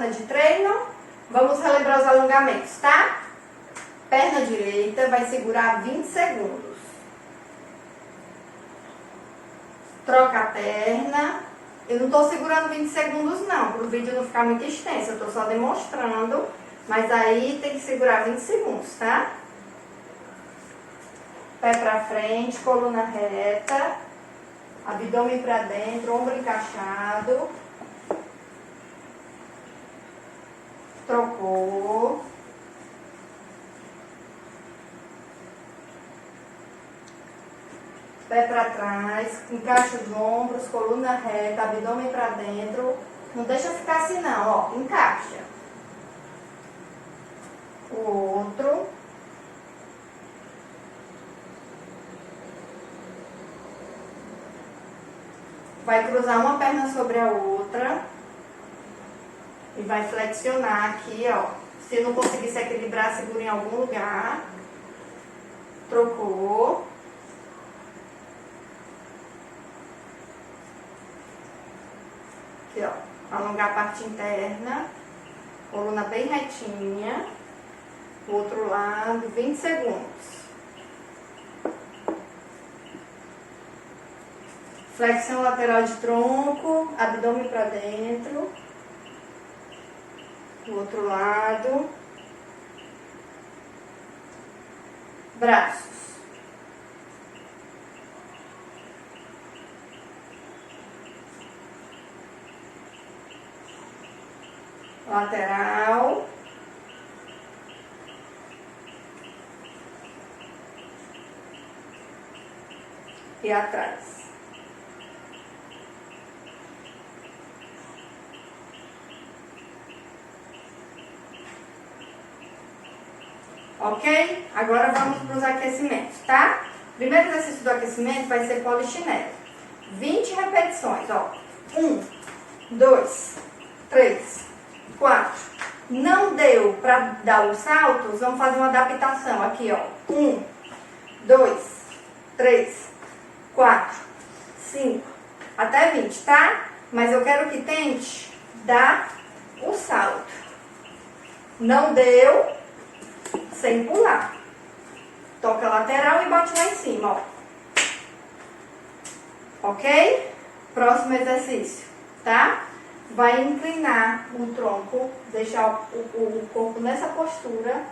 semana de treino. Vamos relembrar os alongamentos, tá? Perna direita vai segurar 20 segundos. Troca a perna. Eu não tô segurando 20 segundos não, para o vídeo não ficar muito extenso. Eu tô só demonstrando, mas aí tem que segurar 20 segundos, tá? Pé pra frente, coluna reta, abdômen pra dentro, ombro encaixado. Trocou. Pé pra trás, encaixa os ombros, coluna reta, abdômen pra dentro. Não deixa ficar assim não, ó, encaixa. O outro. Vai cruzar uma perna sobre a outra. E vai flexionar aqui, ó. Se não conseguir se equilibrar, segura em algum lugar. Trocou. Aqui, ó. Alongar a parte interna. Coluna bem retinha. O outro lado, 20 segundos. Flexão lateral de tronco, abdômen para dentro. Do outro lado. Braços. Lateral. E atrás. Ok? Agora vamos para os aquecimentos, tá? Primeiro exercício do aquecimento vai ser polichinelo. 20 repetições, ó. 1, 2, 3, 4. Não deu para dar os saltos, vamos fazer uma adaptação aqui, ó. 1, 2, 3, 4, 5, até 20, tá? Mas eu quero que tente dar o salto. Não deu, sem pular. Toca lateral e bate lá em cima, ó. Ok? Próximo exercício, tá? Vai inclinar o tronco, deixar o corpo nessa postura.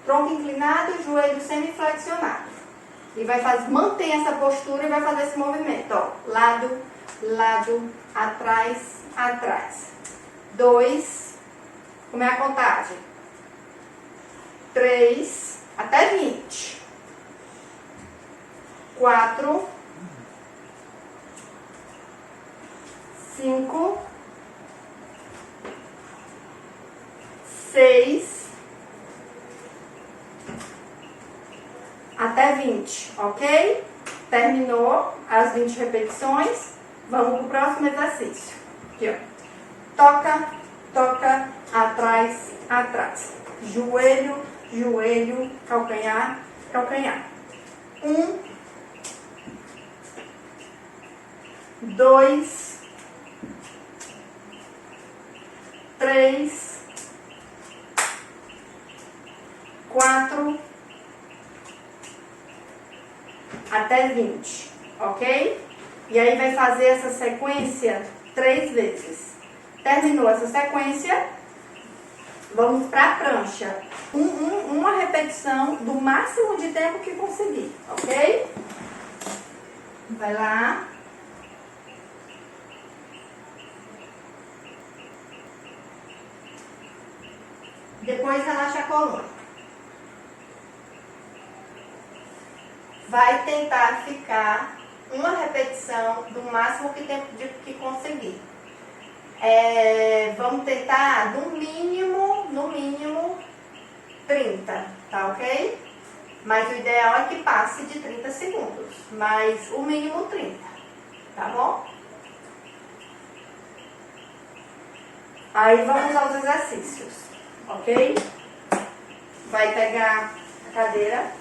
Tronco inclinado, joelho semiflexionado. E vai manter essa postura e vai fazer esse movimento, ó. Lado, lado, atrás, atrás. 2. Como é a contagem? 3, até 20. 4, 5, 6, até 20, ok? Terminou as 20 repetições. Vamos pro próximo exercício. Aqui, ó. Toca, toca, atrás, atrás. Joelho, joelho, calcanhar, calcanhar. 1, 2, 3, 4, até 20, ok? E aí vai fazer essa sequência 3 vezes. Terminou essa sequência, vamos para a prancha. Uma repetição do máximo de tempo que conseguir, ok? Vai lá. Depois relaxa a coluna. Vai tentar ficar uma repetição do máximo que conseguir. Vamos tentar no mínimo 30, tá ok? Mas o ideal é que passe de 30 segundos, mas o mínimo 30, tá bom? Aí vamos aos exercícios, ok? Vai pegar a cadeira,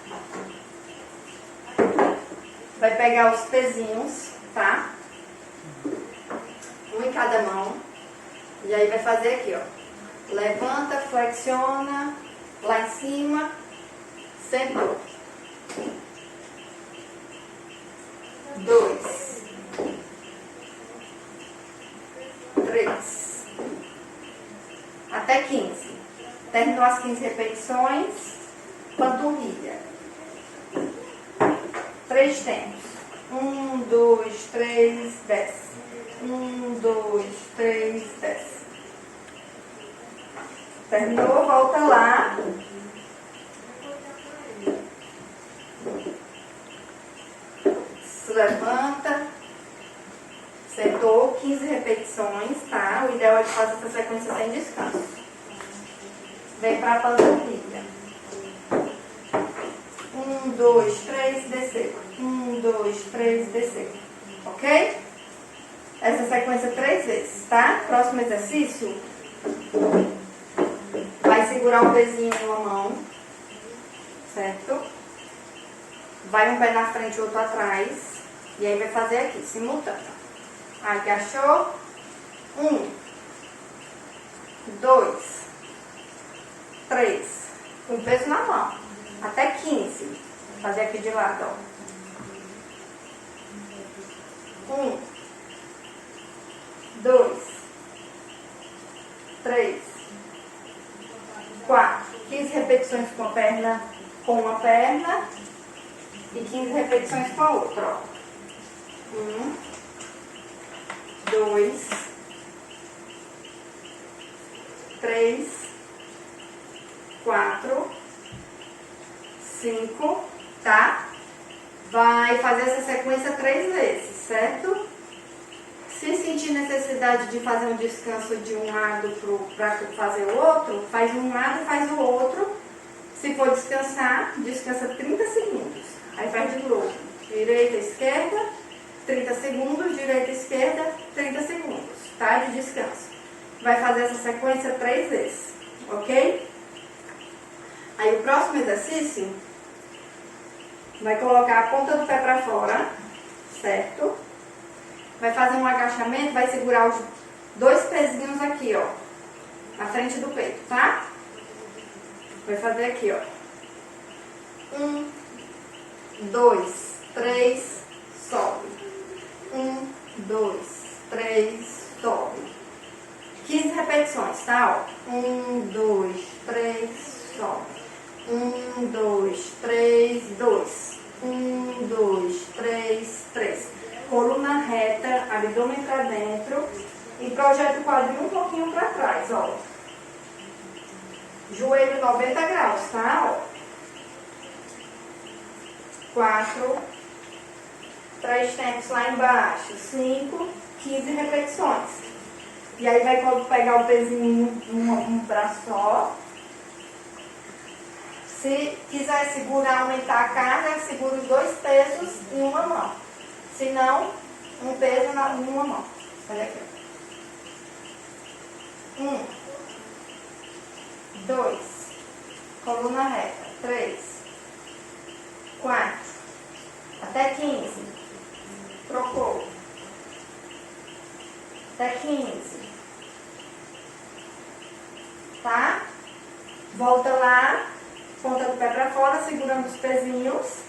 vai pegar os pezinhos, tá? Um em cada mão. E aí vai fazer aqui, ó. Levanta, flexiona, lá em cima, sentou. 2, 3, até 15. Terminou as 15 repetições, panturrilha. 3 tempos. 1, 2, 3, desce. 1, 2, 3, desce. Terminou, volta lá. Se levanta. Sentou, 15 repetições, tá? O ideal é que faça essa sequência sem descanso. Vem pra panturrilha. 1, 2, 3, desceu. 1, 2, 3, desceu. Ok? Essa sequência 3 vezes, tá? Próximo exercício. Vai segurar um pezinho em uma mão. Certo? Vai um pé na frente e outro atrás. E aí vai fazer aqui, simultâneo. Agachou. 1, 2, 3. Com peso na mão. Até 15. Vou fazer aqui de lado, ó. 1, 2, 3, 4. 15 repetições com uma perna e 15 repetições com a outra, ó. 1, 2, 3, 4, 5, tá? Vai fazer essa sequência 3 vezes, certo? Se sentir necessidade de fazer um descanso de um lado para fazer o outro, faz um lado e faz o outro. Se for descansar, descansa 30 segundos. Aí faz de novo. Direita, esquerda, 30 segundos. Direita, esquerda, 30 segundos, tá? De descanso. Vai fazer essa sequência 3 vezes, ok? Aí o próximo exercício, vai colocar a ponta do pé para fora, certo? Vai fazer um agachamento, vai segurar os 2 pezinhos aqui, ó, na frente do peito, tá? Vai fazer aqui, ó. 1, 2, 3, sobe. 1, 2, 3, sobe. 15 repetições, tá? Ó. 1, 2, 3, sobe. 1, 2, 3, 2. 1, 2, 3, 3. Coluna reta, abdômen para dentro e projeta o quadril um pouquinho para trás, ó. Joelho 90 graus, tá? Ó. 4, 3 tempos lá embaixo, 5, 15 repetições. E aí vai pegar o pezinho um braço só. Se quiser segurar, aumentar a carga, segura os 2 pesos em uma mão. Se não, um peso em uma mão. Olha aqui. 1, 2, coluna reta. 3, 4, até 15. Trocou. Até 15. Tá? Volta lá, ponta do pé pra fora, segurando os pezinhos.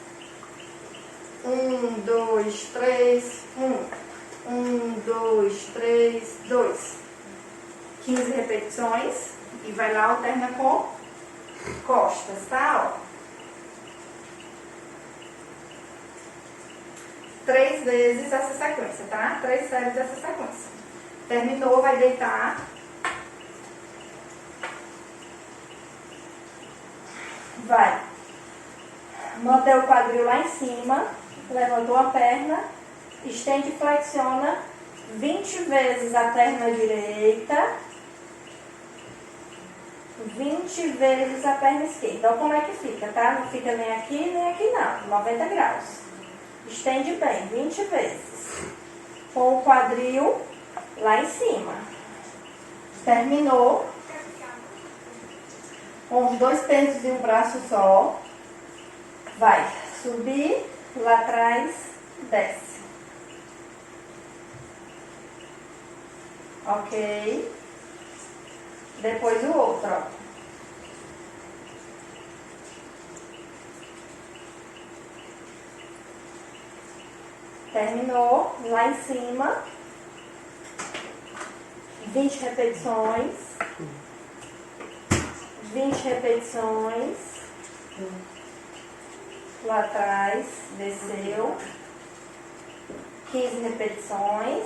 1, 2, 3, 1. 1, 2, 3, 2. 15 repetições. E vai lá, alterna com costas, tá? Ó. 3 vezes essa sequência, tá? 3 séries dessa sequência. Terminou, vai deitar. Vai. Mantém o quadril lá em cima. Levantou a perna, estende e flexiona 20 vezes a perna direita, 20 vezes a perna esquerda. Então, como é que fica, tá? Não fica nem aqui não, 90 graus. Estende bem, 20 vezes. Com o quadril lá em cima. Terminou. Com os 2 pesos e um braço só. Vai subir. Lá atrás, desce. Ok? depois o outro, ó. Terminou, lá em cima, 20 repetições, 20 repetições, lá atrás, desceu, 15 repetições,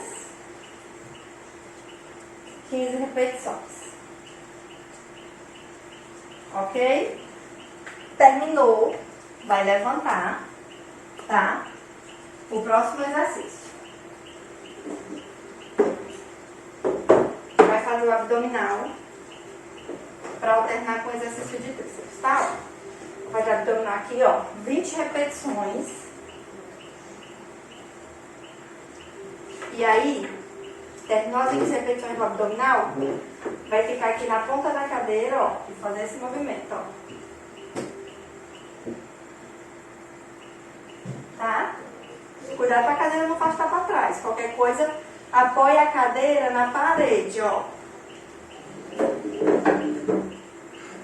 15 repetições, ok? Terminou, vai levantar, tá? O próximo exercício. Vai fazer o abdominal para alternar com o exercício de tríceps, tá? Ó, vai fazer abdominal aqui, ó, 20 repetições. E aí, terminou as 20 repetições do abdominal, vai ficar aqui na ponta da cadeira, ó, e fazer esse movimento, ó. Tá? Cuidado para a cadeira não afastar para trás. Qualquer coisa, apoie a cadeira na parede, ó.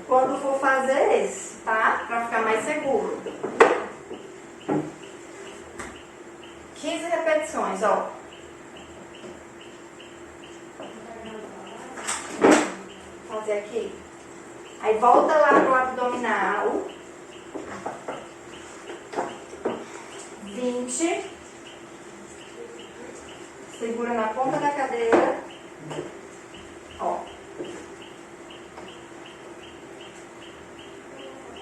Quando for fazer esse, tá? Para ficar mais seguro. 15 repetições, ó. Vou fazer aqui. Aí volta lá pro abdominal. 20. Segura na ponta da cadeira. Ó.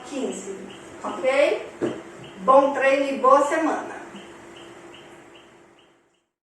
15. Ok? Bom treino e boa semana.